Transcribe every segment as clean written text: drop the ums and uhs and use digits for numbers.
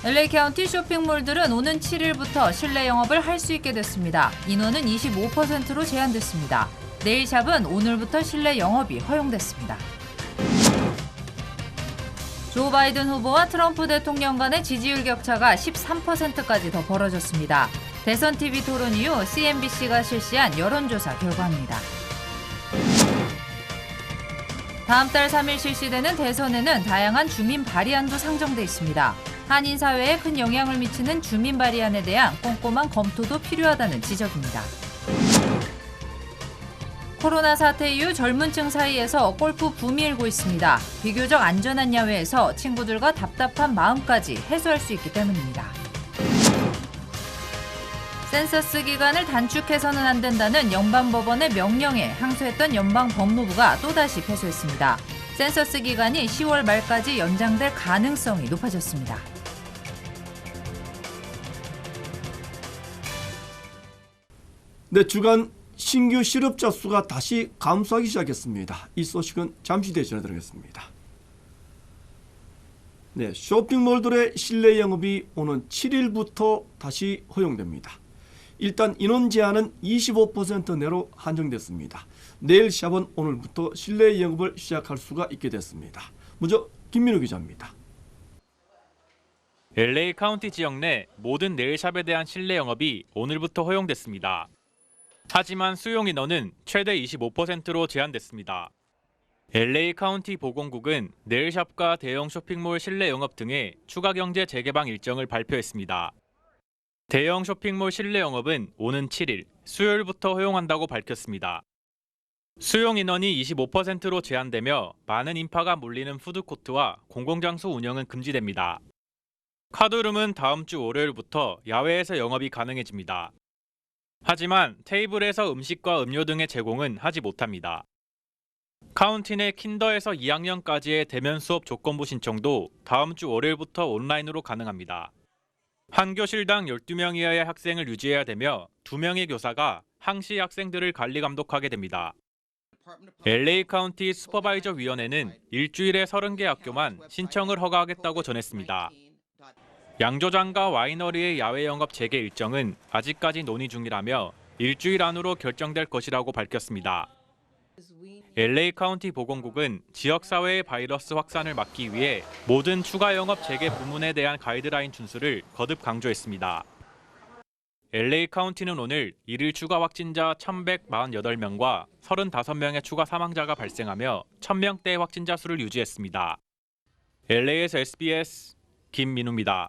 LA 카운티 쇼핑몰들은 오는 7일부터 실내 영업을 할 수 있게 됐습니다. 인원은 25%로 제한됐습니다. 네일샵은 오늘부터 실내 영업이 허용됐습니다. 조 바이든 후보와 트럼프 대통령 간의 지지율 격차가 13%까지 더 벌어졌습니다. 대선 TV 토론 이후 CNBC가 실시한 여론조사 결과입니다. 다음 달 3일 실시되는 대선에는 다양한 주민 발의안도 상정돼 있습니다. 한인 사회에 큰 영향을 미치는 주민 발의안에 대한 꼼꼼한 검토도 필요하다는 지적입니다. 코로나 사태 이후 젊은 층 사이에서 골프 붐이 일고 있습니다. 비교적 안전한 야외에서 친구들과 답답한 마음까지 해소할 수 있기 때문입니다. 센서스 기간을 단축해서는 안 된다는 연방법원의 명령에 항소했던 연방법무부가 또다시 패소했습니다. 센서스 기간이 10월 말까지 연장될 가능성이 높아졌습니다. 네, 주간 신규 실업자 수가 다시 감소하기 시작했습니다. 이 소식은 잠시 뒤에 전해드리겠습니다. 네, 쇼핑몰들의 실내 영업이 오는 7일부터 다시 허용됩니다. 일단 인원 제한은 25% 내로 한정됐습니다. 네일샵은 오늘부터 실내 영업을 시작할 수가 있게 됐습니다. 먼저 김민우 기자입니다. LA 카운티 지역 내 모든 네일샵에 대한 실내 영업이 오늘부터 허용됐습니다. 하지만 수용 인원은 최대 25%로 제한됐습니다. LA 카운티 보건국은 네일샵과 대형 쇼핑몰 실내 영업 등의 추가 경제 재개방 일정을 발표했습니다. 대형 쇼핑몰 실내 영업은 오는 7일 수요일부터 허용한다고 밝혔습니다. 수용 인원이 25%로 제한되며 많은 인파가 몰리는 푸드코트와 공공장소 운영은 금지됩니다. 카드룸은 다음 주 월요일부터 야외에서 영업이 가능해집니다. 하지만 테이블에서 음식과 음료 등의 제공은 하지 못합니다. 카운티 내 킨더에서 2학년까지의 대면 수업 조건부 신청도 다음 주 월요일부터 온라인으로 가능합니다. 한 교실당 12명 이하의 학생을 유지해야 되며 2명의 교사가 항시 학생들을 관리 감독하게 됩니다. LA 카운티 슈퍼바이저 위원회는 일주일에 30개 학교만 신청을 허가하겠다고 전했습니다. 양조장과 와이너리의 야외 영업 재개 일정은 아직까지 논의 중이라며 일주일 안으로 결정될 것이라고 밝혔습니다. LA 카운티 보건국은 지역사회의 바이러스 확산을 막기 위해 모든 추가 영업 재개 부문에 대한 가이드라인 준수를 거듭 강조했습니다. LA 카운티는 오늘 일일 추가 확진자 1,148명과 35명의 추가 사망자가 발생하며 1,000명대의 확진자 수를 유지했습니다. LA에서 SBS 김민우입니다.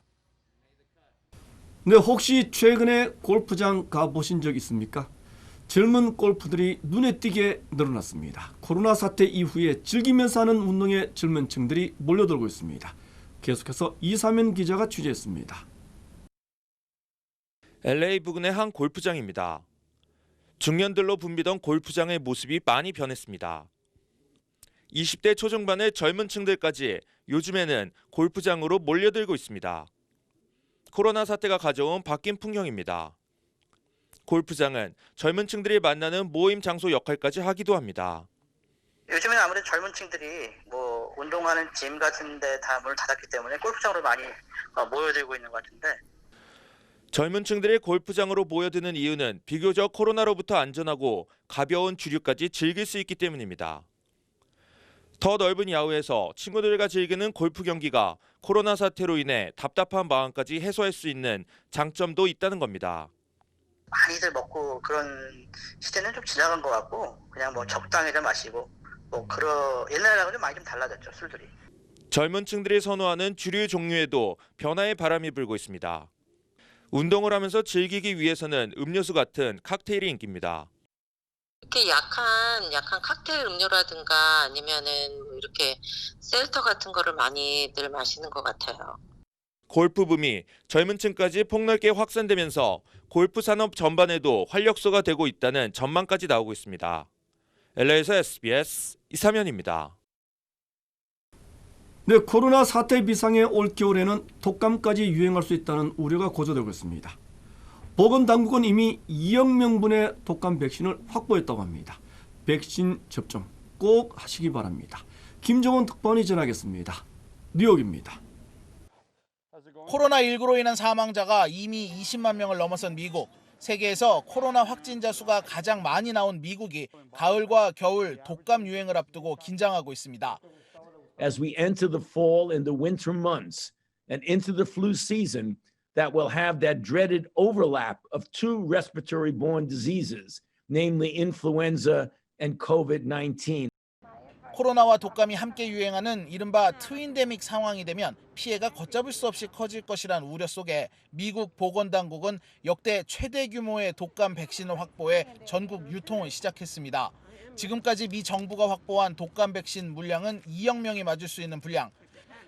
네, 혹시 최근에 골프장 가보신 적 있습니까? 젊은 골프들이 눈에 띄게 늘어났습니다. 코로나 사태 이후에 즐기면서 하는 운동에 젊은 층들이 몰려들고 있습니다. 계속해서 이사면 기자가 취재했습니다. LA 부근의 한 골프장입니다. 중년들로 붐비던 골프장의 모습이 많이 변했습니다. 20대 초중반의 젊은 층들까지 요즘에는 골프장으로 몰려들고 있습니다. 코로나 사태가 가져온 바뀐 풍경입니다. 골프장은 젊은 층들이 만나는 모임 장소 역할까지 하기도 합니다. 요즘에는 아무래도 젊은 층들이 운동하는 짐 같은 데 다 문을 닫았기 때문에 골프장으로 많이 모여들고 있는 것 같은데, 젊은 층들이 골프장으로 모여드는 이유는 비교적 코로나로부터 안전하고 가벼운 주류까지 즐길 수 있기 때문입니다. 더 넓은 야외에서 친구들과 즐기는 골프 경기가 코로나 사태로 인해 답답한 마음까지 해소할 수 있는 장점도 있다는 겁니다. 많이들 먹고 그런 시대는 좀 지나간 것 같고, 그냥 적당히 좀 마시고 옛날하고 좀 많이 좀 달라졌죠, 술들이. 젊은 층들이 선호하는 주류 종류에도 변화의 바람이 불고 있습니다. 운동을 하면서 즐기기 위해서는 음료수 같은 칵테일이 인기입니다. 이렇게 약한 칵테일 음료라든가 아니면은 이렇게 셀터 같은 거를 많이들 마시는 것 같아요. 골프 붐이 젊은 층까지 폭넓게 확산되면서 골프 산업 전반에도 활력소가 되고 있다는 전망까지 나오고 있습니다. LA에서 SBS 이사면입니다. 네, 코로나 사태 비상의 올겨울에는 독감까지 유행할 수 있다는 우려가 고조되고 있습니다. 보건당국은 이미 2억 명분의 독감 백신을 확보했다고 합니다. 백신 접종 꼭 하시기 바랍니다. 김정은 특파원이 전하겠습니다. 뉴욕입니다. 코로나19로 인한 사망자가 이미 20만 명을 넘어선 미국. 세계에서 코로나 확진자 수가 가장 많이 나온 미국이 가을과 겨울 독감 유행을 앞두고 긴장하고 있습니다. As we enter the fall and the winter months and into the flu season, that will have that dreaded overlap of two respiratory-borne diseases, namely influenza and COVID-19. 코로나와 독감이 함께 유행하는 이른바 트윈데믹 상황이 되면 피해가 걷잡을 수 없이 커질 것이란 우려 속에 미국 보건당국은 역대 최대 규모의 독감 백신을 확보해 전국 유통을 시작했습니다. 지금까지 미 정부가 확보한 독감 백신 물량은 2억 명이 맞을 수 있는 분량.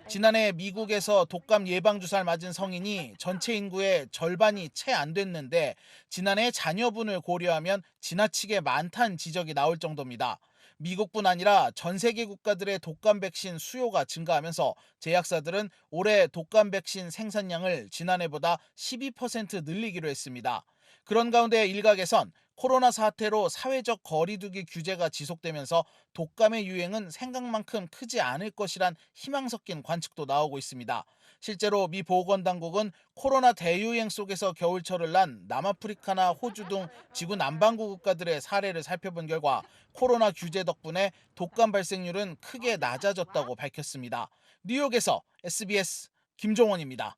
지난해 미국에서 독감 예방주사를 맞은 성인이 전체 인구의 절반이 채 안 됐는데 지난해 자녀분을 고려하면 지나치게 많다는 지적이 나올 정도입니다. 미국뿐 아니라 전 세계 국가들의 독감 백신 수요가 증가하면서 제약사들은 올해 독감 백신 생산량을 지난해보다 12% 늘리기로 했습니다. 그런 가운데 일각에선 코로나 사태로 사회적 거리두기 규제가 지속되면서 독감의 유행은 생각만큼 크지 않을 것이란 희망 섞인 관측도 나오고 있습니다. 실제로 미 보건당국은 코로나 대유행 속에서 겨울철을 난 남아프리카나 호주 등 지구 남반구 국가들의 사례를 살펴본 결과 코로나 규제 덕분에 독감 발생률은 크게 낮아졌다고 밝혔습니다. 뉴욕에서 SBS 김종원입니다.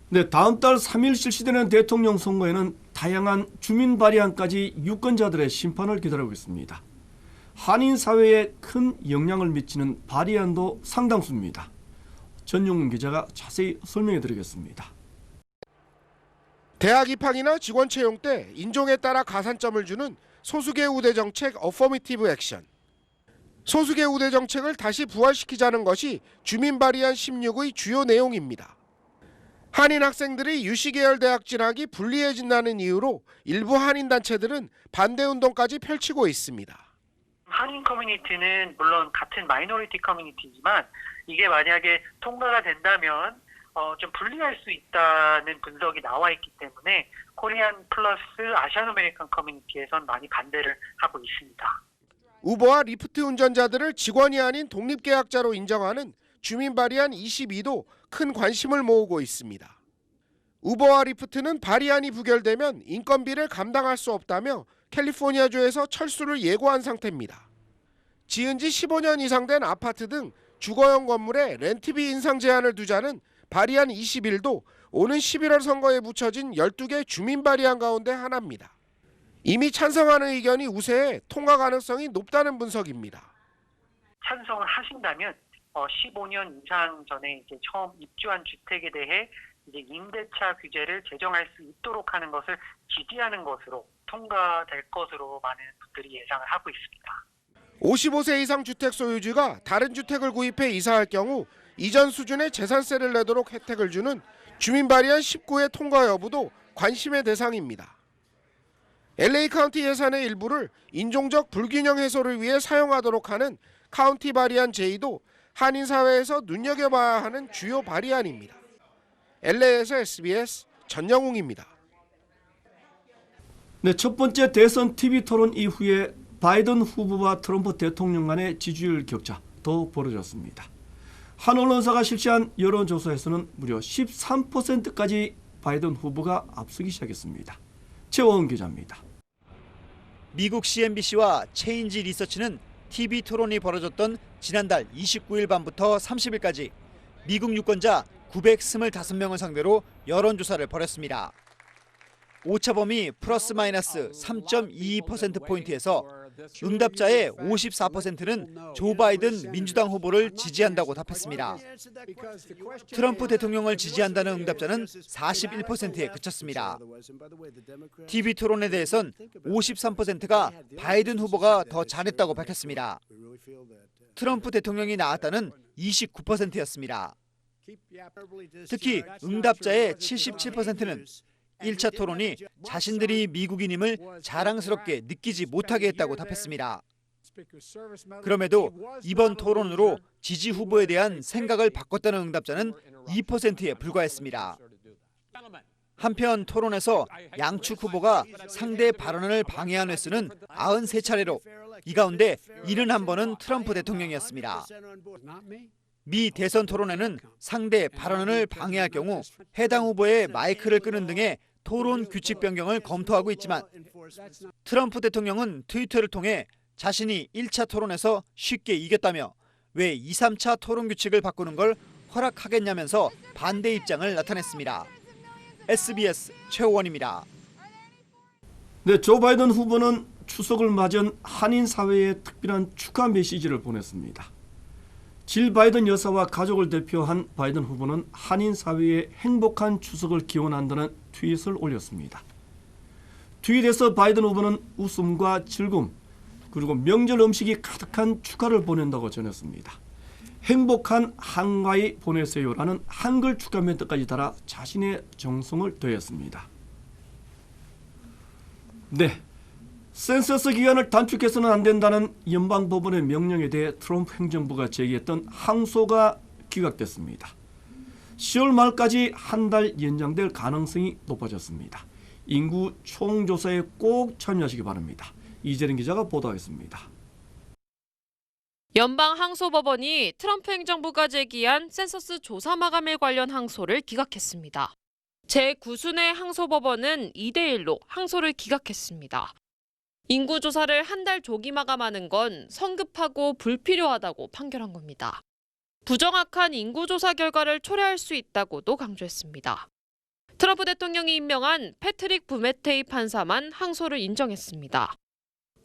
네, 다음 달 3일 실시되는 대통령 선거에는 다양한 주민 발의안까지 유권자들의 심판을 기다리고 있습니다. 한인 사회에 큰 영향을 미치는 발의안도 상당수입니다. 전용훈 기자가 자세히 설명해 드리겠습니다. 대학 입학이나 직원 채용 때 인종에 따라 가산점을 주는 소수계 우대 정책 어퍼미티브 액션. 소수계 우대 정책을 다시 부활시키자는 것이 주민 발의안 16의 주요 내용입니다. 한인 학생들이 유시계열 대학 진학이 불리해진다는 이유로 일부 한인 단체들은 반대 운동까지 펼치고 있습니다. 한인 커뮤니티는 물론 같은 마이너리티 커뮤니티지만 이게 만약에 통과가 된다면 좀 불리할 수 있다는 분석이 나와 있기 때문에 코리안 플러스 아시안 아메리칸 커뮤니티에선 많이 반대를 하고 있습니다. 우버와 리프트 운전자들을 직원이 아닌 독립계약자로 인정하는 주민 발의안 22도 큰 관심을 모으고 있습니다. 우버와 리프트는 발의안이 부결되면 인건비를 감당할 수 없다며 캘리포니아주에서 철수를 예고한 상태입니다. 지은 지 15년 이상 된 아파트 등 주거용 건물에 렌트비 인상 제한을 두자는 발의안 21도 오는 11월 선거에 붙여진 12개 주민 발의안 가운데 하나입니다. 이미 찬성하는 의견이 우세해 통과 가능성이 높다는 분석입니다. 찬성을 하신다면 15년 이상 전에 이제 처음 입주한 주택에 대해 이제 임대차 규제를 제정할 수 있도록 하는 것을 지지하는 것으로 통과될 것으로 많은 분들이 예상을 하고 있습니다. 55세 이상 주택 소유주가 다른 주택을 구입해 이사할 경우 이전 수준의 재산세를 내도록 혜택을 주는 주민 발의안 19의 통과 여부도 관심의 대상입니다. LA 카운티 예산의 일부를 인종적 불균형 해소를 위해 사용하도록 하는 카운티 발의안 제2도 한인 사회에서 눈여겨봐야 하는 주요 발의안입니다. LA에서 SBS 전영웅입니다. 네, 첫 번째 대선 TV 토론 이후에 바이든 후보와 트럼프 대통령 간의 지지율 격차 더 벌어졌습니다. 한 언론사가 실시한 여론조사에서는 무려 13%까지 바이든 후보가 앞서기 시작했습니다. 최원 기자입니다. 미국 CNBC와 체인지 리서치는 TV 토론이 벌어졌던 지난달 29일 밤부터 30일까지 미국 유권자 925명을 상대로 여론조사를 벌였습니다. 오차범위 플러스 마이너스 3.22%포인트에서 응답자의 54%는 조 바이든 민주당 후보를 지지한다고 답했습니다. 트럼프 대통령을 지지한다는 응답자는 41%에 그쳤습니다. TV 토론에 대해선 53%가 바이든 후보가 더 잘했다고 밝혔습니다. 트럼프 대통령이 나았다는 29%였습니다. 특히 응답자의 77%는 1차 토론이 자신들이 미국인임을 자랑스럽게 느끼지 못하게 했다고 답했습니다. 그럼에도 이번 토론으로 지지 후보에 대한 생각을 바꿨다는 응답자는 2%에 불과했습니다. 한편 토론에서 양측 후보가 상대 발언을 방해한 횟수는 93차례로 이 가운데 71번은 트럼프 대통령이었습니다. 미 대선 토론회는 상대 발언을 방해할 경우 해당 후보의 마이크를 끄는 등의 토론 규칙 변경을 검토하고 있지만 트럼프 대통령은 트위터를 통해 자신이 1차 토론에서 쉽게 이겼다며 왜 2, 3차 토론 규칙을 바꾸는 걸 허락하겠냐면서 반대 입장을 나타냈습니다. SBS 최호원입니다. 네, 조 바이든 후보는 추석을 맞은 한인 사회에 특별한 축하 메시지를 보냈습니다. 질 바이든 여사와 가족을 대표한 바이든 후보는 한인 사회의 행복한 추석을 기원한다는 트윗을 올렸습니다. 트윗에서 바이든 후보는 웃음과 즐거움 그리고 명절 음식이 가득한 축하를 보낸다고 전했습니다. 행복한 한가위 보내세요라는 한글 축하 멘트까지 달아 자신의 정성을 더했습니다. 네, 센서스 기간을 단축해서는 안 된다는 연방법원의 명령에 대해 트럼프 행정부가 제기했던 항소가 기각됐습니다. 10월 말까지 한 달 연장될 가능성이 높아졌습니다. 인구 총조사에 꼭 참여하시기 바랍니다. 이재린 기자가 보도하겠습니다. 연방 항소법원이 트럼프 행정부가 제기한 센서스 조사 마감일 관련 항소를 기각했습니다. 제9순회 항소법원은 2대1로 항소를 기각했습니다. 인구조사를 한 달 조기 마감하는 건 성급하고 불필요하다고 판결한 겁니다. 부정확한 인구조사 결과를 초래할 수 있다고도 강조했습니다. 트럼프 대통령이 임명한 패트릭 부메테이 판사만 항소를 인정했습니다.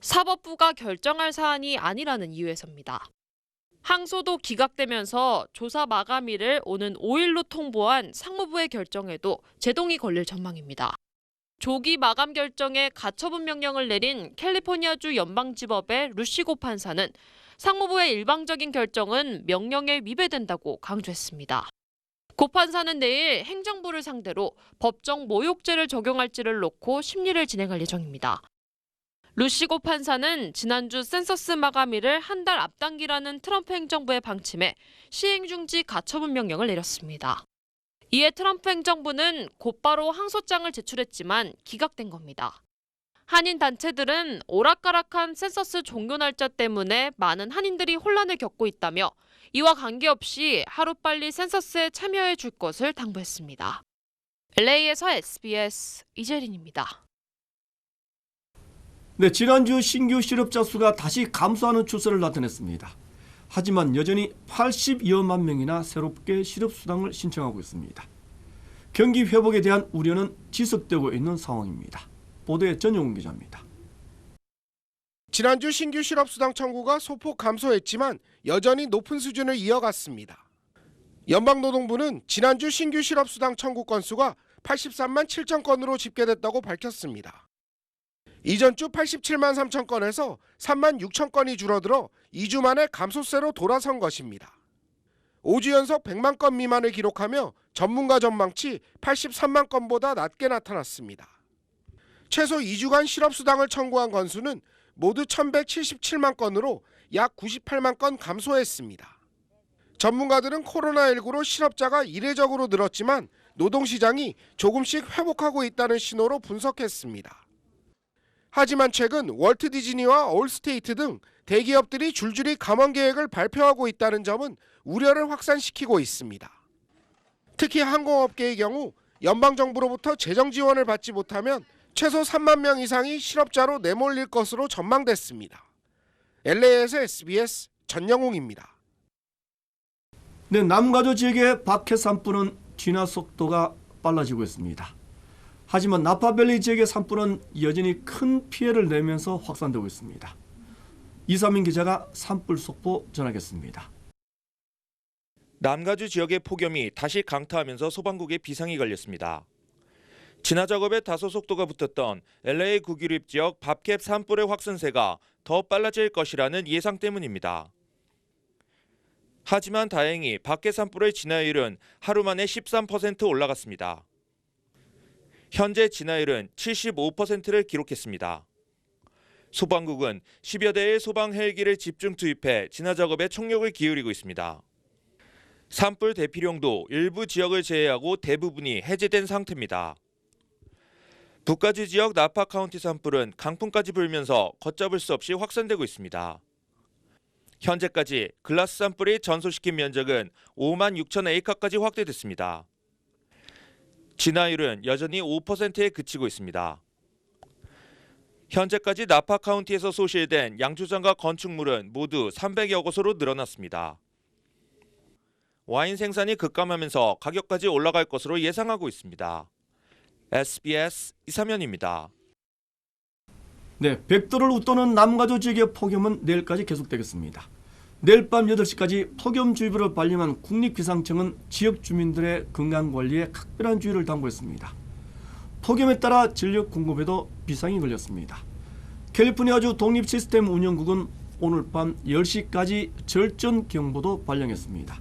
사법부가 결정할 사안이 아니라는 이유에서입니다. 항소도 기각되면서 조사 마감일을 오는 5일로 통보한 상무부의 결정에도 제동이 걸릴 전망입니다. 조기 마감 결정에 가처분 명령을 내린 캘리포니아주 연방지법의 루시고 판사는 상무부의 일방적인 결정은 명령에 위배된다고 강조했습니다. 고 판사는 내일 행정부를 상대로 법정 모욕죄를 적용할지를 놓고 심리를 진행할 예정입니다. 루시고 판사는 지난주 센서스 마감일을 한 달 앞당기라는 트럼프 행정부의 방침에 시행 중지 가처분 명령을 내렸습니다. 이에 트럼프 행정부는 곧바로 항소장을 제출했지만 기각된 겁니다. 한인 단체들은 오락가락한 센서스 종료 날짜 때문에 많은 한인들이 혼란을 겪고 있다며 이와 관계없이 하루빨리 센서스에 참여해 줄 것을 당부했습니다. LA에서 SBS 이재린입니다. 네, 지난주 신규 실업자 수가 다시 감소하는 추세를 나타냈습니다. 하지만 여전히 80여만 명이나 새롭게 실업수당을 신청하고 있습니다. 경기 회복에 대한 우려는 지속되고 있는 상황입니다. 보도에 전용훈 기자입니다. 지난주 신규 실업수당 청구가 소폭 감소했지만 여전히 높은 수준을 이어갔습니다. 연방노동부는 지난주 신규 실업수당 청구 건수가 83만 7천 건으로 집계됐다고 밝혔습니다. 이전 주 87만 3천 건에서 3만 6천 건이 줄어들어 2주 만에 감소세로 돌아선 것입니다. 5주 연속 100만 건 미만을 기록하며 전문가 전망치 83만 건보다 낮게 나타났습니다. 최소 2주간 실업수당을 청구한 건수는 모두 1,177만 건으로 약 98만 건 감소했습니다. 전문가들은 코로나19로 실업자가 이례적으로 늘었지만 노동시장이 조금씩 회복하고 있다는 신호로 분석했습니다. 하지만 최근 월트 디즈니와 올스테이트 등 대기업들이 줄줄이 감원 계획을 발표하고 있다는 점은 우려를 확산시키고 있습니다. 특히 항공업계의 경우 연방정부로부터 재정 지원을 받지 못하면 최소 3만 명 이상이 실업자로 내몰릴 것으로 전망됐습니다. LA에서 SBS 전영웅입니다. 네, 남가주 지역의 박해 산불은 진화 속도가 빨라지고 있습니다. 하지만 나파밸리 지역의 산불은 여전히 큰 피해를 내면서 확산되고 있습니다. 이삼민 기자가 산불 속보 전하겠습니다. 남가주 지역의 폭염이 다시 강타하면서 소방국에 비상이 걸렸습니다. 진화 작업에 다소 속도가 붙었던 LA 구기립 지역 밥캡 산불의 확산세가 더 빨라질 것이라는 예상 때문입니다. 하지만 다행히 밖의 산불의 진화율은 하루 만에 13% 올라갔습니다. 현재 진화율은 75%를 기록했습니다. 소방국은 10여 대의 소방 헬기를 집중 투입해 진화 작업에 총력을 기울이고 있습니다. 산불 대피령도 일부 지역을 제외하고 대부분이 해제된 상태입니다. 북가주 지역 나파 카운티 산불은 강풍까지 불면서 걷잡을 수 없이 확산되고 있습니다. 현재까지 글라스 산불이 전소시킨 면적은 5만 6천 에이커까지 확대됐습니다. 진화율은 여전히 5%에 그치고 있습니다. 현재까지 나파 카운티에서 소실된 양조장과 건축물은 모두 300여 곳으로 늘어났습니다. 와인 생산이 급감하면서 가격까지 올라갈 것으로 예상하고 있습니다. SBS 이사면입니다. 네, 백도를 웃도는 남가주 지역의 폭염은 내일까지 계속되겠습니다. 내일 밤 8시까지 폭염주의보를 발령한 국립기상청은 지역 주민들의 건강관리에 각별한 주의를 당부했습니다. 폭염에 따라 전력 공급에도 비상이 걸렸습니다. 캘리포니아주 독립시스템운영국은 오늘 밤 10시까지 절전 경보도 발령했습니다.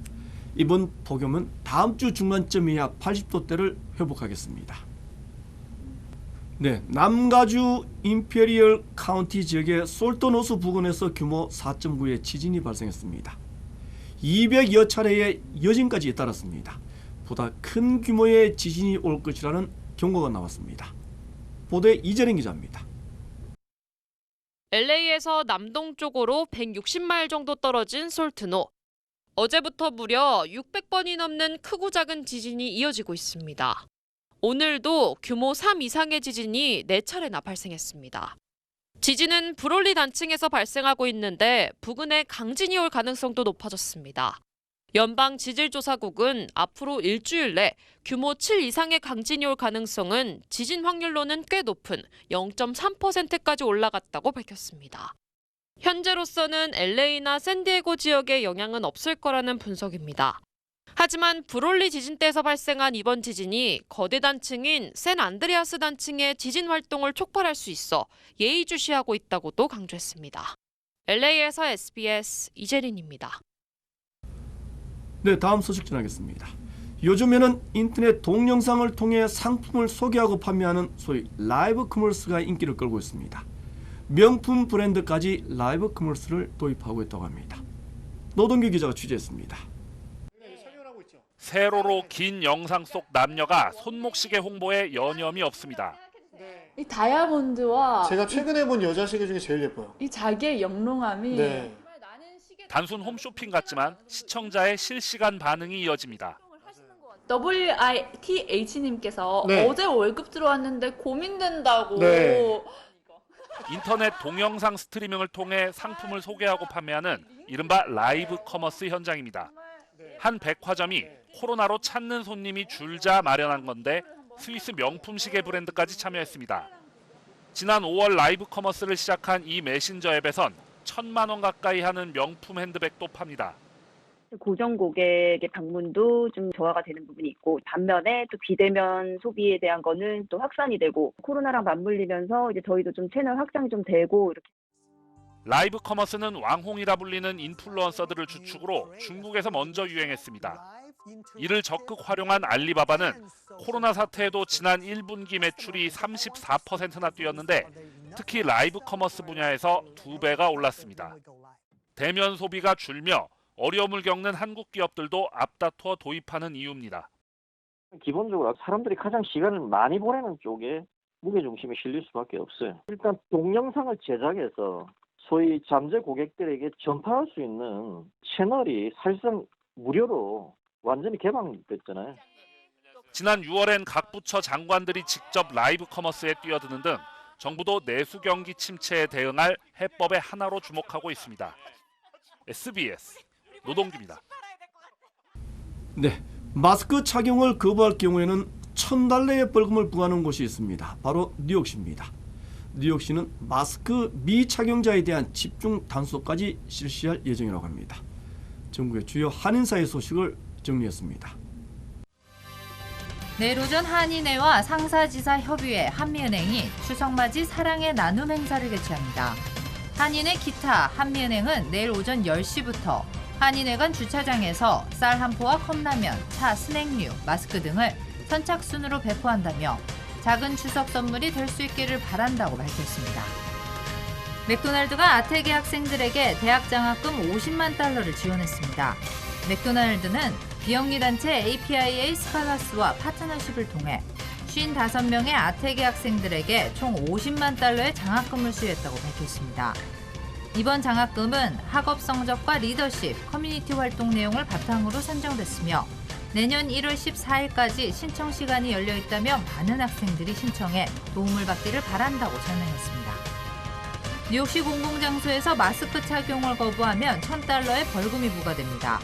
이번 폭염은 다음 주 중간쯤이야 80도대를 회복하겠습니다. 네, 남가주 임페리얼 카운티 지역의 솔토노스 부근에서 규모 4.9의 지진이 발생했습니다. 200여 차례의 여진까지 잇따랐습니다. 보다 큰 규모의 지진이 올 것이라는 경고가 나왔습니다. 보도에 이재린 기자입니다. LA에서 남동쪽으로 160마일 정도 떨어진 솔트노. 어제부터 무려 600번이 넘는 크고 작은 지진이 이어지고 있습니다. 오늘도 규모 3 이상의 지진이 4차례나 발생했습니다. 지진은 브롤리 단층에서 발생하고 있는데 부근에 강진이 올 가능성도 높아졌습니다. 연방지질조사국은 앞으로 일주일 내 규모 7 이상의 강진이 올 가능성은 지진 확률로는 꽤 높은 0.3%까지 올라갔다고 밝혔습니다. 현재로서는 LA나 샌디에고 지역에 영향은 없을 거라는 분석입니다. 하지만 브롤리 지진대에서 발생한 이번 지진이 거대 단층인 샌안드레아스 단층의 지진 활동을 촉발할 수 있어 예의주시하고 있다고도 강조했습니다. LA에서 SBS 이재린입니다. 네, 다음 소식 전하겠습니다. 요즘에는 인터넷 동영상을 통해 상품을 소개하고 판매하는 소위 라이브 커머스가 인기를 끌고 있습니다. 명품 브랜드까지 라이브 커머스를 도입하고 있다고 합니다. 노동규 기자가 취재했습니다. 세로로 긴 영상 속 남녀가 손목시계 홍보에 여념이 없습니다. 이 다이아몬드와 제가 최근에 본 여자 시계 중에 제일 예뻐요. 이 자기의 영롱함이 단순 홈쇼핑 같지만 시청자의 실시간 반응이 이어집니다. WITH님께서 네. 어제 월급 들어왔는데 고민된다고. 네. 인터넷 동영상 스트리밍을 통해 상품을 소개하고 판매하는 이른바 라이브 커머스 현장입니다. 한 백화점이 코로나로 찾는 손님이 줄자 마련한 건데 스위스 명품 시계 브랜드까지 참여했습니다. 지난 5월 라이브 커머스를 시작한 이 메신저 앱에선 1,000만 원 가까이 하는 명품 핸드백도 팝니다. 고정 고객의 방문도 좀 저하가 되는 부분이 있고 반면에 또 비대면 소비에 대한 거는 또 확산이 되고 코로나랑 맞물리면서 이제 저희도 좀 채널 확장이 좀 되고 이렇게. 라이브 커머스는 왕홍이라 불리는 인플루언서들을 주축으로 중국에서 먼저 유행했습니다. 이를 적극 활용한 알리바바는 코로나 사태에도 지난 1분기 매출이 34%나 뛰었는데 특히 라이브 커머스 분야에서 2배가 올랐습니다. 대면 소비가 줄며 어려움을 겪는 한국 기업들도 앞다투어 도입하는 이유입니다. 기본적으로 사람들이 가장 시간을 많이 보내는 쪽에 무게중심이 실릴 수밖에 없어요. 일단 동영상을 제작해서 소위 잠재 고객들에게 전파할 수 있는 채널이 사실상 무료로 완전히 개방됐잖아요. 지난 6월엔 각 부처 장관들이 직접 라이브 커머스에 뛰어드는 등 정부도 내수 경기 침체에 대응할 해법의 하나로 주목하고 있습니다. SBS 노동규입니다. 네, 마스크 착용을 거부할 경우에는 $1,000의 벌금을 부과하는 곳이 있습니다. 바로 뉴욕시입니다. 뉴욕시는 마스크 미착용자에 대한 집중 단속까지 실시할 예정이라고 합니다. 전국의 주요 한인사회 소식을 정리했습니다. 내일 오전 한인회와 상사지사 협의회 한미은행이 추석맞이 사랑의 나눔 행사를 개최합니다. 한인회 기타 한미은행은 내일 오전 10시부터 한인회관 주차장에서 쌀 한 포와 컵라면, 차, 스낵류, 마스크 등을 선착순으로 배포한다며 작은 추석 선물이 될 수 있기를 바란다고 밝혔습니다. 맥도날드가 아태계 학생들에게 대학 장학금 $50만 지원했습니다. 맥도날드는 비영리 단체 APIA 스칼라스와 파트너십을 통해 55명의 아태계 학생들에게 총 $50만 의 장학금을 수여했다고 밝혔습니다. 이번 장학금은 학업 성적과 리더십, 커뮤니티 활동 내용을 바탕으로 선정됐으며 내년 1월 14일까지 신청 시간이 열려 있다며 많은 학생들이 신청해 도움을 받기를 바란다고 설명했습니다. 뉴욕시 공공장소에서 마스크 착용을 거부하면 $1,000의 벌금이 부과됩니다.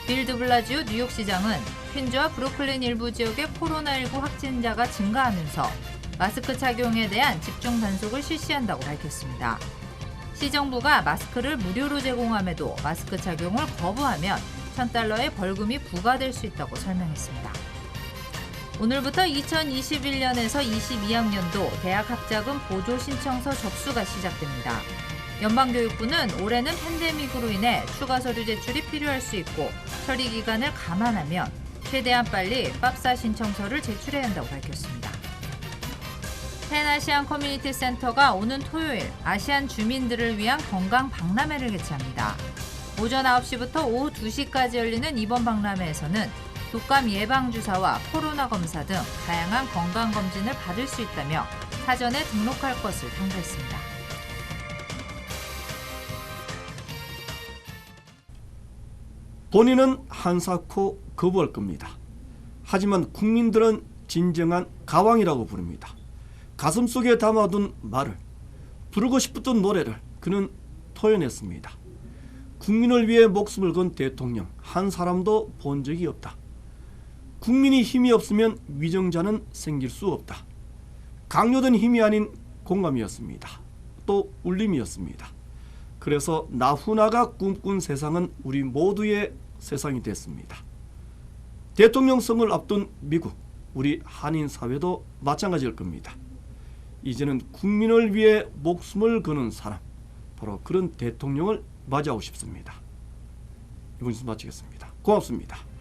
빌 드블라지오 뉴욕시장은 퀸즈와 브루클린 일부 지역의 코로나19 확진자가 증가하면서 마스크 착용에 대한 집중 단속을 실시한다고 밝혔습니다. 시정부가 마스크를 무료로 제공함에도 마스크 착용을 거부하면 $1,000의 벌금이 부과될 수 있다고 설명했습니다. 오늘부터 2021년에서 22학년도 대학 학자금 보조 신청서 접수가 시작됩니다. 연방교육부는 올해는 팬데믹으로 인해 추가 서류 제출이 필요할 수 있고 처리 기간을 감안하면 최대한 빨리 팝사 신청서를 제출해야 한다고 밝혔습니다. 팬아시안 커뮤니티 센터가 오는 토요일 아시안 주민들을 위한 건강 박람회를 개최합니다. 오전 9시부터 오후 2시까지 열리는 이번 박람회에서는 독감 예방주사와 코로나 검사 등 다양한 건강검진을 받을 수 있다며 사전에 등록할 것을 당부했습니다. 본인은 한사코 거부할 겁니다. 하지만 국민들은 진정한 가왕이라고 부릅니다. 가슴속에 담아둔 말을, 부르고 싶었던 노래를 그는 토해냈습니다. 국민을 위해 목숨을 건 대통령 한 사람도 본 적이 없다. 국민이 힘이 없으면 위정자는 생길 수 없다. 강요된 힘이 아닌 공감이었습니다. 또 울림이었습니다. 그래서 나훈아가 꿈꾼 세상은 우리 모두의 세상이 됐습니다. 대통령성을 앞둔 미국, 우리 한인 사회도 마찬가지일 겁니다. 이제는 국민을 위해 목숨을 거는 사람, 바로 그런 대통령을 맞이하고 싶습니다. 이번 뉴스 마치겠습니다. 고맙습니다.